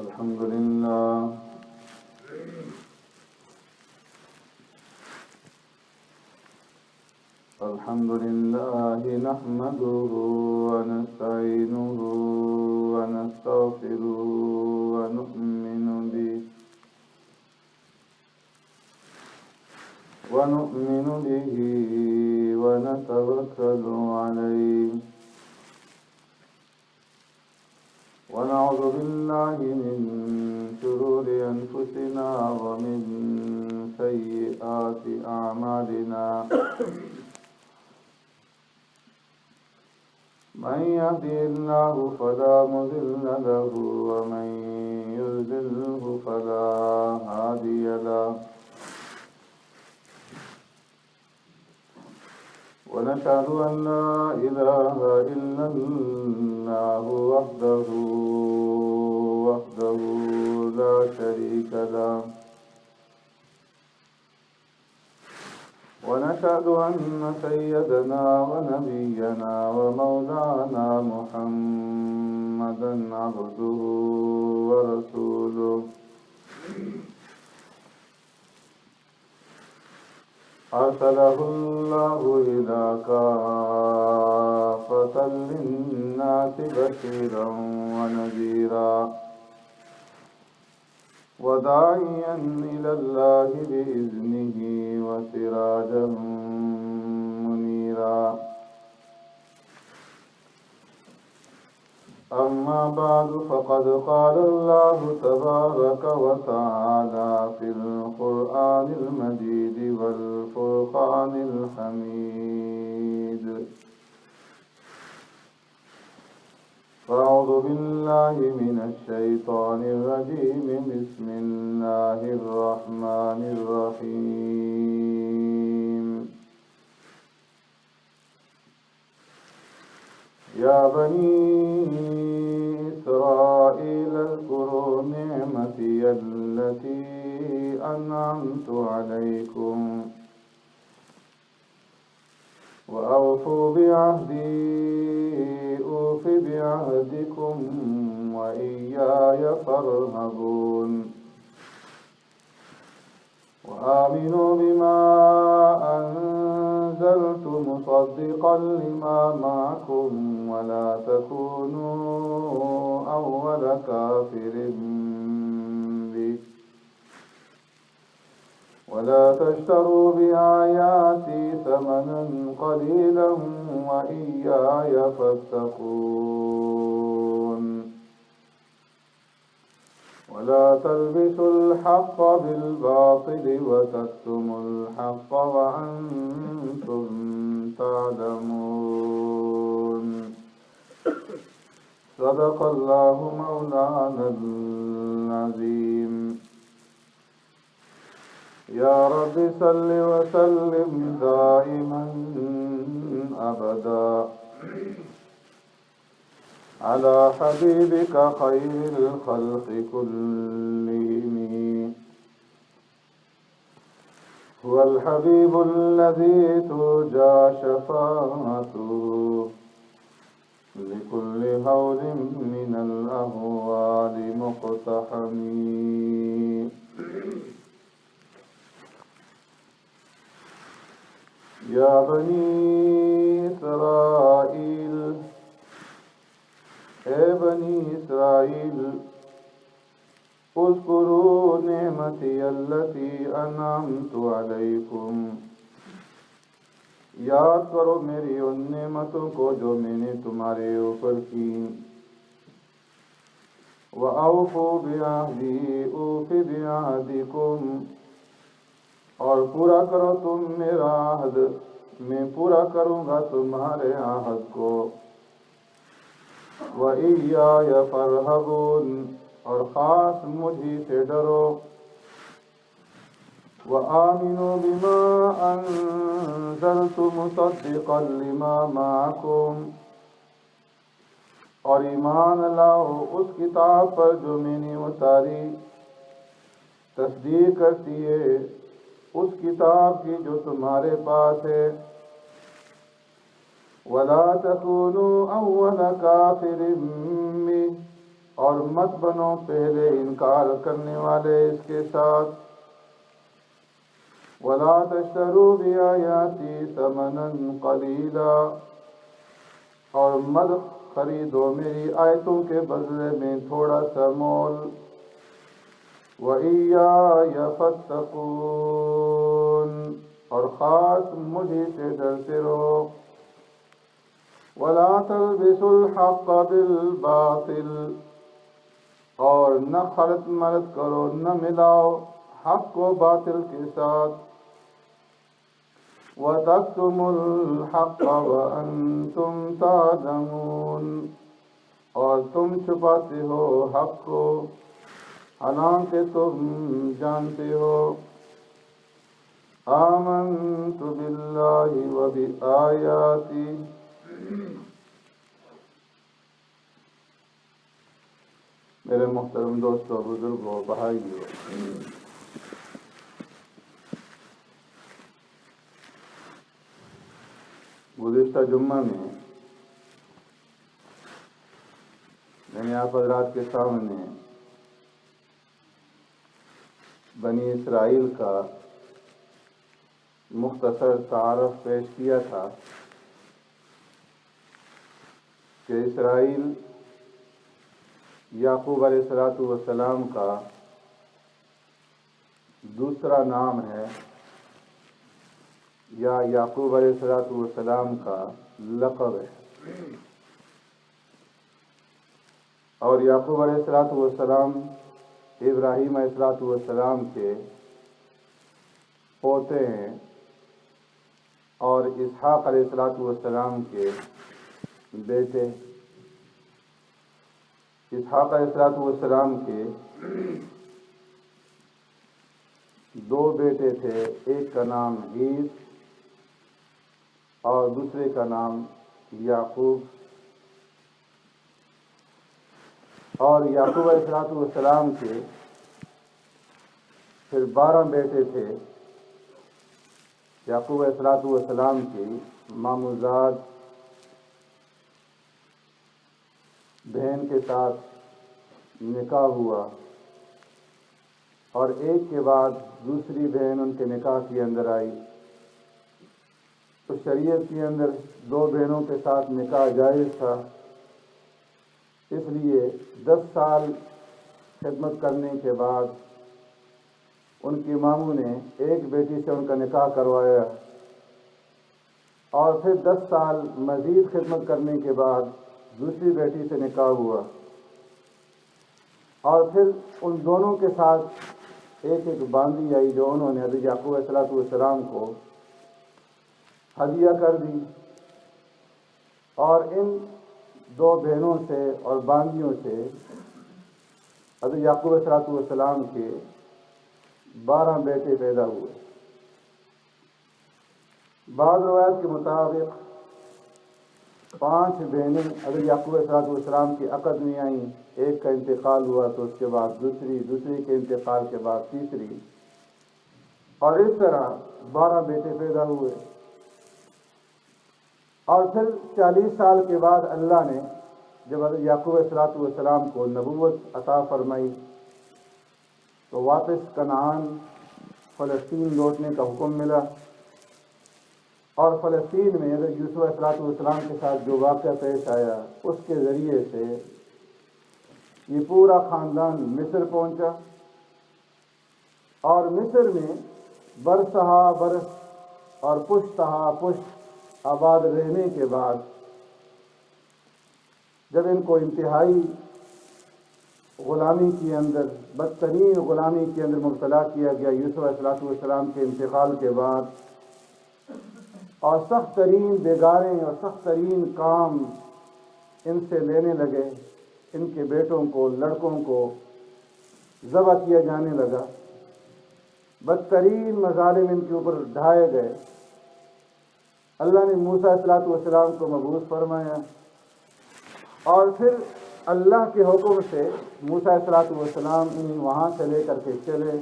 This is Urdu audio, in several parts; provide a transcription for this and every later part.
الحمد لله نحمده ونستعينه ونستغفره ونؤمن به ونتوكل عليه ونعوذ بالله من شرور أنفسنا ومن سيئات أعمالنا من يهده الله فلا مضل له ومن يضلله فلا هادي له ونشهد أن لا إله إلا الله وحده لا شريك له ونشهد أن سيدنا ونبينا ومولانا محمدا عبده ورسوله أرسله الله إلى كافة للناس بشيرا ونذيرا وداعيا إلى الله بإذنه وسراجا منيرا أما بعد فقد قال الله تبارك وتعالى في القرآن المجيد والفرقان الحميد أعوذ بالله من الشيطان الرجيم بسم الله الرحمن الرحيم يا بني إسرائيل اذكروا نعمتي التي أنعمت عليكم وأوفوا بعهدي أوف بعهدكم وإياي فارهبون وآمنوا بما أنزلت مصدقا لما معكم ولا تكونوا أول كافر به ولا تشتروا بآياتي ثمنا قليلا وإياي فاتقون ولا تلبسوا الحق بالباطل وتكتموا الحق وأنتم تعلمون صدق الله مولانا العظيم يا رب صل وسلم دائما أبدا على حبيبك خير الخلق كلهم هو الحبيب الذي ترجى شفاعته لكل هول من الأهوال مقتحم يا بني إسرائيل اے بنی اسرائیل اذکروا نعمتی التی انعمت علیکم یاد کرو میری ان نعمتوں کو جو میں نے تمہارے اوپر کی وَأَوْفُوا بِعَهْدِي أُوفِ بِعَهْدِكُمْ اور پورا کرو تم میرا عہد میں پورا کروں گا تمہارے عہد کو وَإِيَّايَ فَارْهَبُونَ اور خاص مجھے سے ڈرو وَآمِنُوا بِمَا أَنزَلْتُ مُصَدِّقًا لِمَا مَعَكُمْ اور ایمان لاؤ اس کتاب پر جو میں نے اتاری تصدیق کرتی ہے اس کتاب کی جو تمہارے پاس ہے وَلَا تَكُونُوا أَوَّلَ كَافِرٍ بِهِ اور مت بنو پہلے انکار کرنے والے اس کے ساتھ۔ وَلَا تَشْتَرُوا بِآيَاتِي ثَمَنًا قَلِيلًا، اور مت خریدو میری آیتوں کے بدلے میں تھوڑا سا مول۔ وَإِيَّايَ فَاتَّقُونِ، اور خاص مجھے سے ڈرتے رہو۔ وَلَا تَلْبِسُوا الْحَقَّ بِالْبَاطِلِ، اور نہ خلط ملط کرو، نہ ملاؤ حق کو باطل کے ساتھ۔ وَتَكْتُمُوا الْحَقَّ وَأَنْتُمْ تَعْلَمُونَ، اور تم چھپاتے ہو حق کو حالانکہ تم جانتے ہو۔ آمنت باللہ وبآیاتی، میرے محترم دوستو، بزرگوں، بھائیوں، گزشتہ جمعہ میں نے آپ حضرات کے سامنے بنی اسرائیل کا مختصر تعارف پیش کیا تھا کہ اسرائیل یعقوب علیہ السلام کا دوسرا نام ہے، یا یعقوب علیہ السلام کا لقب ہے، اور یعقوب علیہ السلام ابراہیم علیہ السلام کے پوتے ہیں، اور اسحاق علیہ السلام کے بیٹے۔ اسحاق علیہ السلام کے دو بیٹے تھے، ایک کا نام عیس اور دوسرے کا نام یعقوب۔ اور یعقوب علیہ السلام کے پھر 12 بیٹے تھے۔ یعقوب علیہ السلام کی ماموزاد بہن کے ساتھ نکاح ہوا، اور ایک کے بعد دوسری بہن ان کے نکاح کے اندر آئی۔ تو شریعت کے اندر 2 بہنوں کے ساتھ نکاح جائز تھا، اس لیے 10 سال خدمت کرنے کے بعد ان کی ماموں نے ایک بیٹی سے ان کا نکاح کروایا، اور پھر 10 سال مزید خدمت کرنے کے بعد دوسری بیٹی سے نکاح ہوا، اور پھر ان دونوں کے ساتھ ایک باندی آئی جو انہوں نے حضرت یعقوب علیہ السلام کو ہدیہ کر دی، اور ان 2 بہنوں سے اور باندیوں سے حضرت یعقوب علیہ السلام کے 12 بیٹے پیدا ہوئے۔ بعض روایت کے مطابق 5 بہنیں حضرت یعقوب علیہ السلام کی عقد میں آئیں، ایک کا انتقال ہوا تو اس کے بعد دوسری کے انتقال کے بعد تیسری، اور اس طرح 12 بیٹے پیدا ہوئے۔ اور پھر 40 سال کے بعد اللہ نے جب حضرت یعقوب علیہ السلام کو نبوت عطا فرمائی تو واپس کنعان فلسطین لوٹنے کا حکم ملا، اور فلسطین میں حضرت یوسف علیہ السلام کے ساتھ جو واقعہ پیش آیا اس کے ذریعے سے یہ پورا خاندان مصر پہنچا، اور مصر میں برسہا برس اور پشتہا پشت آباد رہنے کے بعد جب ان کو انتہائی غلامی کے اندر، بدترین غلامی کے اندر مبتلا کیا گیا یوسف علیہ السلام کے انتقال کے بعد، اور سخت ترین بیگاریں اور سخت ترین کام ان سے لینے لگے، ان کے بیٹوں کو، لڑکوں کو ذبح کیا جانے لگا، بدترین مظالم ان کے اوپر ڈھائے گئے۔ اللہ نے موسیٰ علیہ السلام کو مبعوث فرمایا، اور پھر اللہ کے حکم سے موسیٰ علیہ السلام انہیں وہاں سے لے کر کے چلے،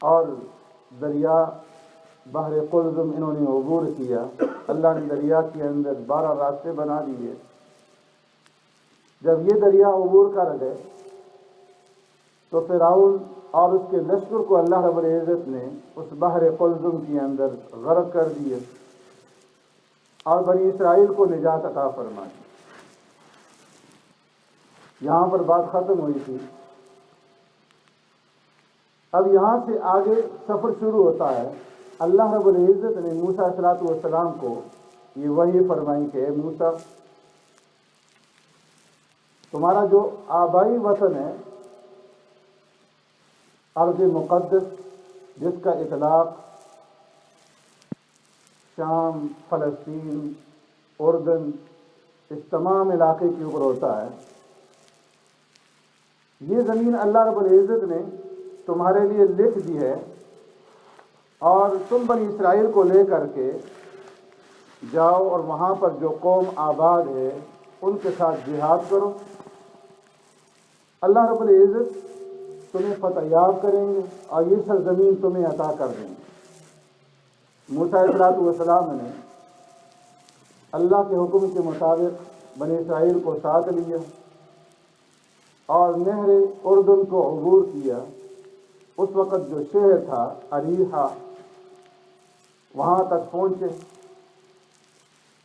اور دریا بحر قلزم انہوں نے عبور کیا۔ اللہ نے دریا کے اندر 12 راستے بنا دیے، جب یہ دریا عبور کر گئے تو فرعون اور اس کے لشکر کو اللہ رب العزت نے اس بحر قلزم کے اندر غرق کر دیے اور بنی اسرائیل کو نجات عطا فرمائی۔ یہاں پر بات ختم ہوئی تھی۔ اب یہاں سے آگے سفر شروع ہوتا ہے۔ اللہ رب العزت نے موسیٰ علیہ السلام کو یہ وحی فرمائی کہ اے موسیٰ، تمہارا جو آبائی وطن ہے ارض مقدس، جس کا اطلاق شام، فلسطین، اردن، اس تمام علاقے کے اوپر ہوتا ہے، یہ زمین اللہ رب العزت نے تمہارے لیے لکھ دی ہے، اور تم بنی اسرائیل کو لے کر کے جاؤ اور وہاں پر جو قوم آباد ہے ان کے ساتھ جہاد کرو، اللہ رب العزت تمہیں فتح یاب کریں گے اور یہ سرزمین تمہیں عطا کر دیں گے۔ موسیٰ علیہ السلام نے اللہ کے حکم کے مطابق بنی اسرائیل کو ساتھ لیا اور نہر اردن کو عبور کیا۔ اس وقت جو شہر تھا اریحا، وہاں تک پہنچے۔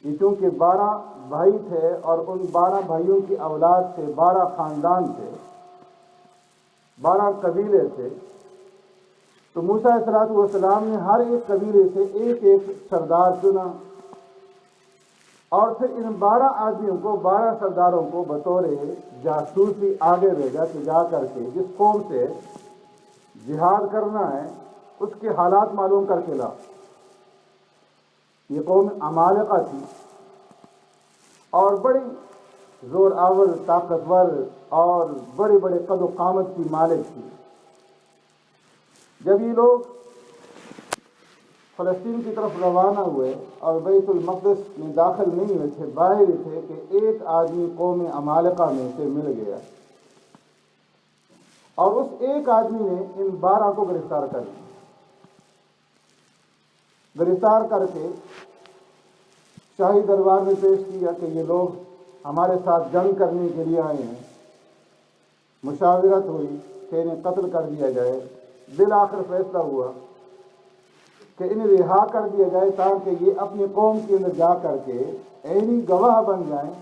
یہ چونکہ 12 بھائی تھے اور ان 12 بھائیوں کی اولاد سے 12 خاندان تھے، 12 قبیلے تھے، تو موسیٰ علیہ السلام نے ہر ایک قبیلے سے ایک ایک سردار چنا اور پھر ان 12 آدمیوں کو، 12 سرداروں کو بطور جاسوسی آگے بھیجا کہ جا کر کے جس قوم سے جہاد کرنا ہے اس کے حالات معلوم کر کے لا۔ یہ قوم عمالقہ تھی اور بڑی زور آور، طاقتور اور بڑے بڑے قد و قامت کی مالک تھی۔ جب یہ لوگ فلسطین کی طرف روانہ ہوئے اور بیت المقدس میں داخل نہیں ہوئے تھے، باہر ہی تھے کہ ایک آدمی قوم عمالقہ میں سے مل گیا اور اس ایک آدمی نے ان 12 کو گرفتار کر لیا۔ گرفتار کر کے شاہی دربار میں پیش کیا کہ یہ لوگ ہمارے ساتھ جنگ کرنے کے لیے آئے ہیں۔ مشاورت ہوئی کہ انہیں قتل کر دیا جائے۔ بالآخر فیصلہ ہوا کہ انہیں رہا کر دیا جائے تاکہ یہ اپنی قوم کے اندر جا کر کے عینی گواہ بن جائیں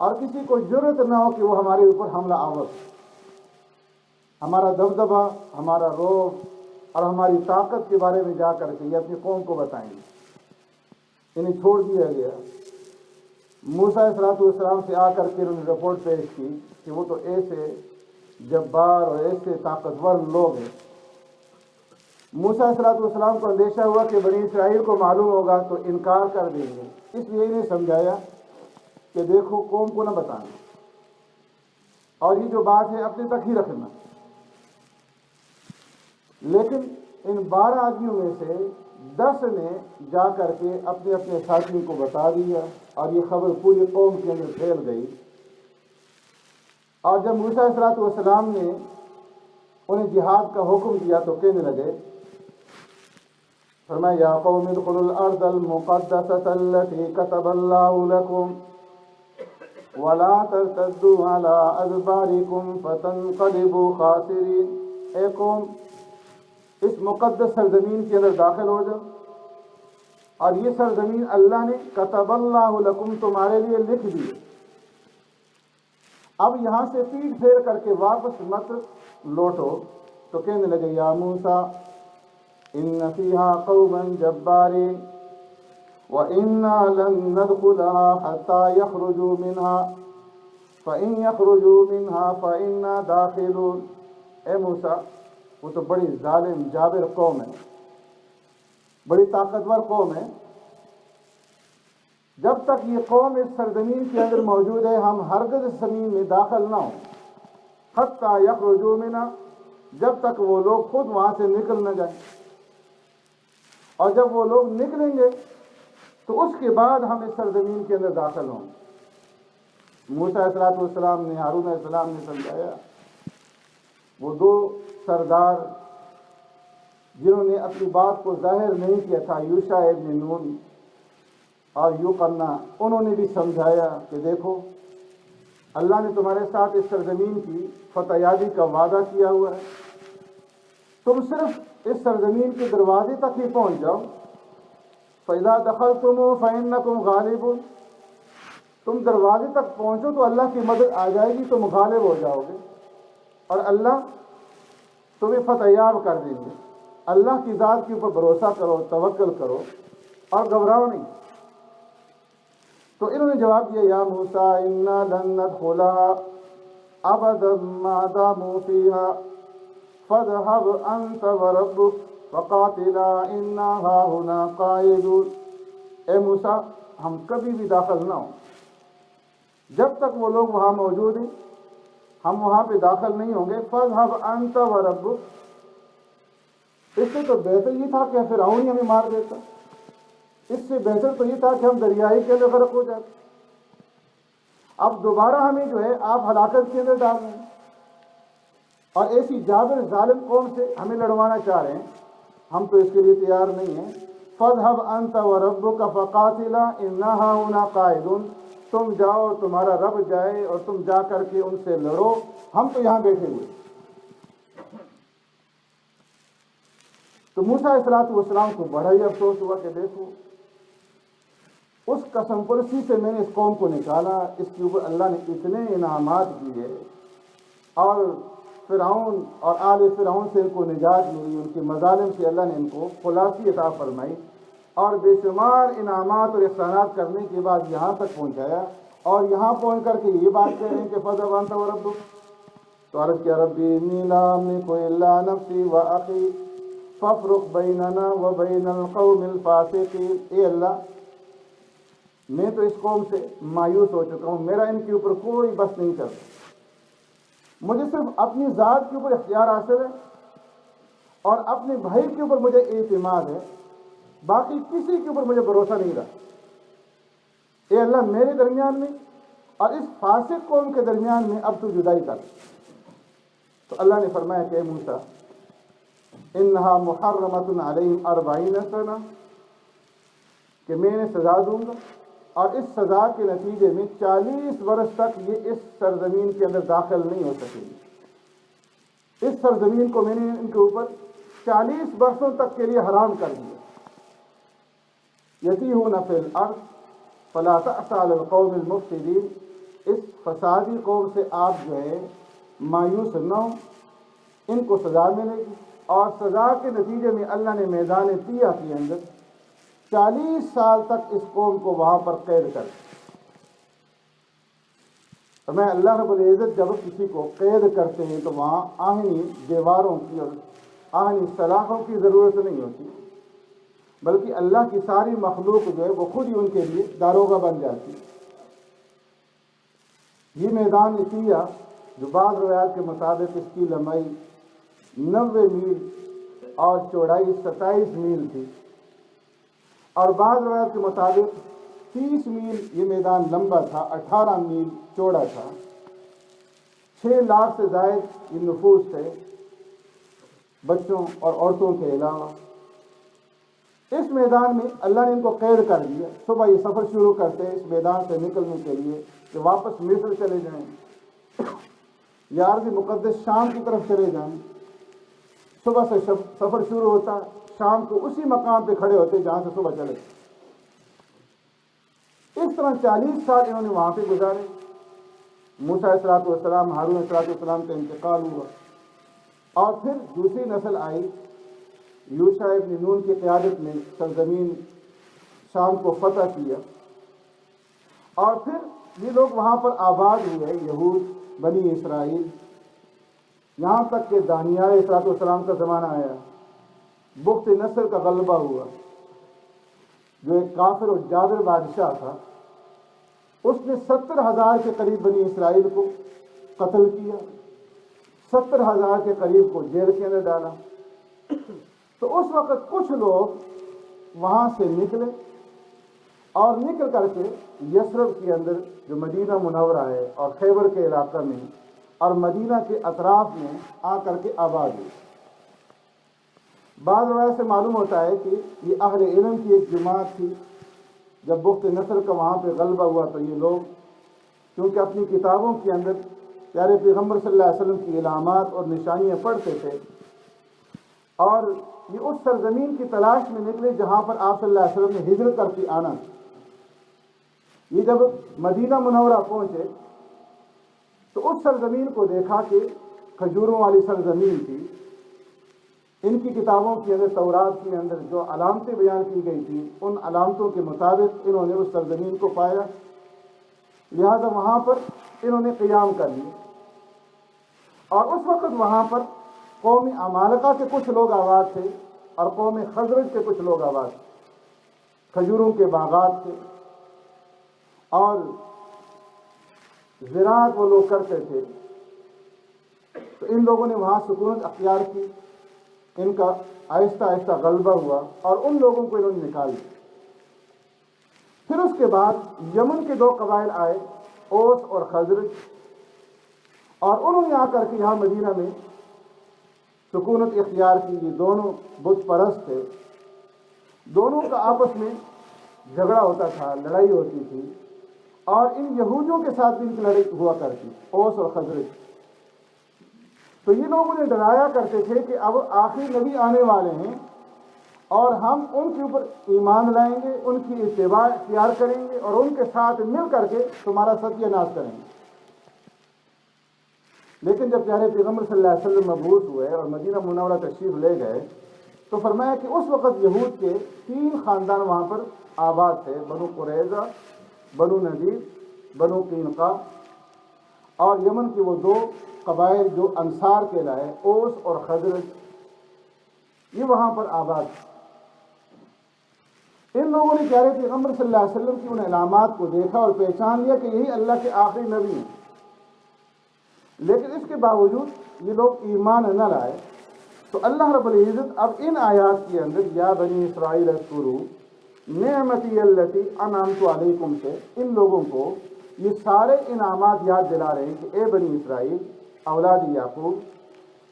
اور کسی کو جرأت نہ ہو کہ وہ ہمارے اوپر حملہ آور۔ ہمارا دبدبہ، ہمارا روب اور ہماری طاقت کے بارے میں جا کر کے یہ اپنی قوم کو بتائیں گے۔ انہیں چھوڑ دیا گیا۔ موسیٰ علیہ السلام سے آ کر کے انہوں نے رپورٹ پیش کی کہ وہ تو ایسے جبار اور ایسے طاقتور لوگ ہیں۔ موسیٰ علیہ السلام کو اندیشہ ہوا کہ بنی اسرائیل کو معلوم ہوگا تو انکار کر دیں گے، اس لیے انہیں سمجھایا کہ دیکھو قوم کو نہ بتانا اور یہ جو بات ہے اپنے تک ہی رکھنا۔ لیکن ان 12 آدمیوں میں سے 10 نے جا کر کے اپنے اپنے ساتھیوں کو بتا دیا اور یہ خبر پوری قوم کے اندر پھیل گئی۔ اور جب موسیٰ علیہ السلام نے انہیں جہاد کا حکم دیا تو کہنے لگے، فرمایا یا قوم ادخلوا الارض المقدسة التي كتب الله لكم ولا ترتدوا على ادباركم فتنقلبوا خاسرين۔ اے قوم، اس مقدس سرزمین کے اندر داخل ہو جاؤ، اور یہ سرزمین اللہ نے کتب اللہ لکم تمہارے لیے لکھ دی۔ اب یہاں سے پیٹ پھیر کر کے واپس مت لوٹو۔ تو کہنے لگے یا موسیٰ ان فیہا قوما جبارین وَإِنَّا لَن نَّدْخُلَهَا حَتَّى يَخْرُجُوا مِنْهَا فَإِن يَخْرُجُوا مِنْهَا فَإِنَّا دَاخِلُونَ۔ اے موسیٰ، وہ تو بڑی ظالم جابر قوم ہے، بڑی طاقتور قوم ہے، جب تک یہ قوم اس سرزمین کے اندر موجود ہے ہم ہرگز اس زمین میں داخل نہ ہوں، حتیٰ یخرجوا منہا، جب تک وہ لوگ خود وہاں سے نکل نہ جائیں، اور جب وہ لوگ نکلیں گے تو اس کے بعد ہم اس سرزمین کے اندر داخل ہوں۔ موسیٰ علیہ السلام نے، ہارون علیہ السلام نے سمجھایا۔ وہ 2 سردار جنہوں نے اپنی بات کو ظاہر نہیں کیا تھا، یوشع ابن نون اور یوقنا، انہوں نے بھی سمجھایا کہ دیکھو اللہ نے تمہارے ساتھ اس سرزمین کی فتح یابی کا وعدہ کیا ہوا ہے، تم صرف اس سرزمین کے دروازے تک ہی پہنچ جاؤ۔ فَإِذَا دَخَلْتُمُوهُ فَإِنَّكُمْ غَالِبُونَ، تم دروازے تک پہنچو تو اللہ کی مدد آ جائے گی، تم غالب ہو جاؤ گے اور اللہ تمہیں فتح یاب کر دیں گے۔ اللہ کی ذات کے اوپر بھروسہ کرو، توکل کرو اور گھبراؤ نہیں۔ تو انہوں نے جواب دیا، یا موسیٰ اِنَّا لَن نَدْخُلَهَا أَبَدًا مَا دَامُوا فِيهَا فَاذْهَبْ أَنْتَ وَرَبُّكَ فَقَاتِلَا إِنَّا هَاهُنَا قَاعِدُونَ۔ اے موسیٰ، ہم کبھی بھی داخل نہ ہوں، جب تک وہ لوگ وہاں موجود ہیں ہم وہاں پہ داخل نہیں ہوں گے۔ فَاذْهَبْ أَنْتَ وَرَبُّكَ، اس سے تو بہتر یہ تھا کہ فرعون ہی ہمیں مار دیتا، اس سے بہتر تو یہ تھا کہ ہم دریائی کے اندر غرق ہو جاتے۔ اب دوبارہ ہمیں جو ہے آپ ہلاکت کے اندر ڈال رہے ہیں اور ایسی جابر ظالم قوم سے ہمیں لڑوانا چاہ رہے ہیں، ہم تو اس کے لیے تیار نہیں ہیں۔ فَاذْهَبْ أَنْتَ وَرَبُّكَ فَقَاتِلَا إِنَّا هَاهُنَا قَاعِدُونَ، تم جاؤ، تمہارا رب جائے اور تم جا کر کے ان سے لڑو، ہم تو یہاں بیٹھے ہوئے۔ تو موسیٰ علیہ السلام کو بڑا ہی افسوس ہوا کہ دیکھو، اس قسم پرسی سے میں نے اس قوم کو نکالا، اس کے اوپر اللہ نے اتنے انعامات دیے اور فرعون اور آل فرعون سے ان کو نجات ملی، ان کے مظالم سے اللہ نے ان کو خلاصی عطا فرمائی اور بے شمار انعامات اور احسانات کرنے کے بعد یہاں تک پہنچایا، اور یہاں پہنچ کر کے یہ بات کہہ رہے ہیں کہ فَاذْهَبْ أَنْتَ وَرَبُّكَ۔ تو عرض کیا، ربی انی لا املک الا نفسی واخی فافرق بیننا وبین القوم الفاسقین۔ اے اللہ، میں تو اس قوم سے مایوس ہو چکا ہوں، میرا ان کے اوپر کوئی بس نہیں چلتا، مجھے صرف اپنی ذات کے اوپر اختیار حاصل ہے اور اپنے بھائی کے اوپر مجھے اعتماد ہے، باقی کسی کے اوپر مجھے بھروسہ نہیں رہا۔ اے اللہ، میرے درمیان میں اور اس فاسق قوم کے درمیان میں اب تو جدائی کر۔ تو اللہ نے فرمایا کہ اے موسیٰ، انہا محرمۃ علیہم 40 سنہ، کہ میں نے سزا دوں گا اور اس سزا کے نتیجے میں 40 برس تک یہ اس سرزمین کے اندر داخل نہیں ہو سکیں گے۔ اس سرزمین کو میں نے ان کے اوپر 40 برسوں تک کے لیے حرام کر دیا۔ یتیہون فی الارض فلا تأس علی القوم المفسدین، اس فسادی قوم سے آپ جو ہے مایوس نہ ہوں، ان کو سزا ملے گی۔ اور سزا کے نتیجے میں اللہ نے میدان طیہ کے اندر 40 سال تک اس قوم کو وہاں پر قید کر دیا۔ تو میں اللہ رب العزت جب کسی کو قید کرتے ہیں تو وہاں آہنی دیواروں کی اور آہنی سلاخوں کی ضرورت نہیں ہوتی، بلکہ اللہ کی ساری مخلوق جو ہے وہ خود ہی ان کے لیے داروغہ بن جاتی ہے۔ یہ میدان طیہ جو بعض روایات کے مطابق اس کی لمبائی 90 میل اور چوڑائی 27 میل تھی، اور بعض روایات کے مطابق 30 میل یہ میدان لمبا تھا، 18 میل چوڑا تھا۔ 6 لاکھ سے زائد یہ نفوس تھے، بچوں اور عورتوں کے علاوہ۔ اس میدان میں اللہ نے ان کو قید کر دیا۔ صبح یہ سفر شروع کرتے ہیں اس میدان سے نکلنے کے لیے کہ واپس مصر چلے جائیں یا ارض مقدس شام کی طرف چلے جائیں۔ صبح سے سفر شروع ہوتا، شام کو اسی مقام پہ کھڑے ہوتے جہاں سے صبح چلے۔ اس طرح 40 سال انہوں نے وہاں پہ گزارے۔ موسیٰ علیہ السلام، ہارون علیہ السلام کا انتقال ہوا اور پھر دوسری نسل آئی، یوشع ابن نون کی قیادت میں سرزمین شام کو فتح کیا، اور پھر یہ لوگ وہاں پر آباد ہوئے، یہود، بنی اسرائیل، یہاں تک کہ دانیال علیہ السلام کا زمانہ آیا۔ بخت نصر کا غلبہ ہوا، جو ایک کافر اور جابر بادشاہ تھا، اس نے 70,000 کے قریب بنی اسرائیل کو قتل کیا، 70,000 کے قریب کو جیل کے اندر ڈالا۔ تو اس وقت کچھ لوگ وہاں سے نکلے اور نکل کر کے یثرب کے اندر جو مدینہ منورہ ہے اور خیبر کے علاقہ میں اور مدینہ کے اطراف میں آ کر کے آباد ہوئے۔ بعض روایت سے معلوم ہوتا ہے کہ یہ اہل علم کی ایک جماعت تھی۔ جب بخت نصر کا وہاں پہ غلبہ ہوا تو یہ لوگ کیونکہ اپنی کتابوں کے اندر پیارے پیغمبر صلی اللہ علیہ وسلم کی علامات اور نشانیاں پڑھتے تھے، اور یہ اس سرزمین کی تلاش میں نکلے جہاں پر آپ صلی اللہ علیہ وسلم نے ہجرت کر کے آنا تھا۔ یہ جب مدینہ منورہ پہنچے تو اس سرزمین کو دیکھا کہ کھجوروں والی سرزمین تھی۔ ان کی کتابوں کے اندر، تورات کے اندر جو علامتیں بیان کی گئی تھیں، ان علامتوں کے مطابق انہوں نے اس سرزمین کو پایا، لہذا وہاں پر انہوں نے قیام کر لیا۔ اور اس وقت وہاں پر قوم عمالقہ کے کچھ لوگ آباد تھے اور قوم خزرج کے کچھ لوگ آباد تھے، کھجوروں کے باغات تھے اور زراعت وہ لوگ کرتے تھے۔ تو ان لوگوں نے وہاں سکونت اختیار کی، ان کا آہستہ آہستہ غلبہ ہوا اور ان لوگوں کو انہوں نے نکال دیا۔ پھر اس کے بعد یمن کے دو قبائل آئے، اوس اور خزرج، اور انہوں نے آ کر کے یہاں مدینہ میں سکونت اختیار کی۔ یہ دونوں بت پرست تھے، دونوں کا آپس میں جھگڑا ہوتا تھا، لڑائی ہوتی تھی، اور ان یہودیوں کے ساتھ بھی ان کی لڑائی ہوا کرتی، اوس اور خزرج۔ تو یہ لوگ انہیں ڈرایا کرتے تھے کہ اب آخری نبی آنے والے ہیں اور ہم ان کے اوپر ایمان لائیں گے، ان کی اتباع اختیار کریں گے اور ان کے ساتھ مل کر کے تمہارا ستیہ ناش کریں گے۔ لیکن جب پیارے پیغمبر صلی اللہ علیہ وسلم مبعوث ہوئے اور مدینہ منورہ تشریف لے گئے تو فرمایا کہ اس وقت یہود کے 3 خاندان وہاں پر آباد تھے، بنو قریظہ، بنو نذیر، بنو قینقاع، اور یمن کے وہ 2 قبائل جو انصار کہلائے، اوس اور خزرج، یہ وہاں پر آباد تھے۔ ان لوگوں نے پیارے پیغمبر صلی اللہ علیہ وسلم کی ان علامات کو دیکھا اور پہچان لیا کہ یہی اللہ کے آخری نبی ہیں، لیکن اس کے باوجود یہ لوگ ایمان نہ لائے۔ تو اللہ رب العزت اب ان آیات کے اندر یا بنی اسرائیل اذکروا نعمتی التی انعمت علیکم سے ان لوگوں کو یہ سارے انعامات یاد دلا رہے ہیں کہ اے بنی اسرائیل، اولاد یعقوب،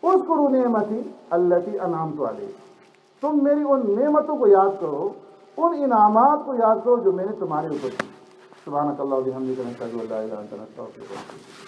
اذکروا نعمتی التی انعمت علیکم، تم میری ان نعمتوں کو یاد کرو، ان انعامات کو یاد کرو جو میں نے تمہارے اوپر کی۔ سبحانک اللہ و بحمدک، نشہد ان لا الہ الا انت، نستغفرک ونتوب الیک۔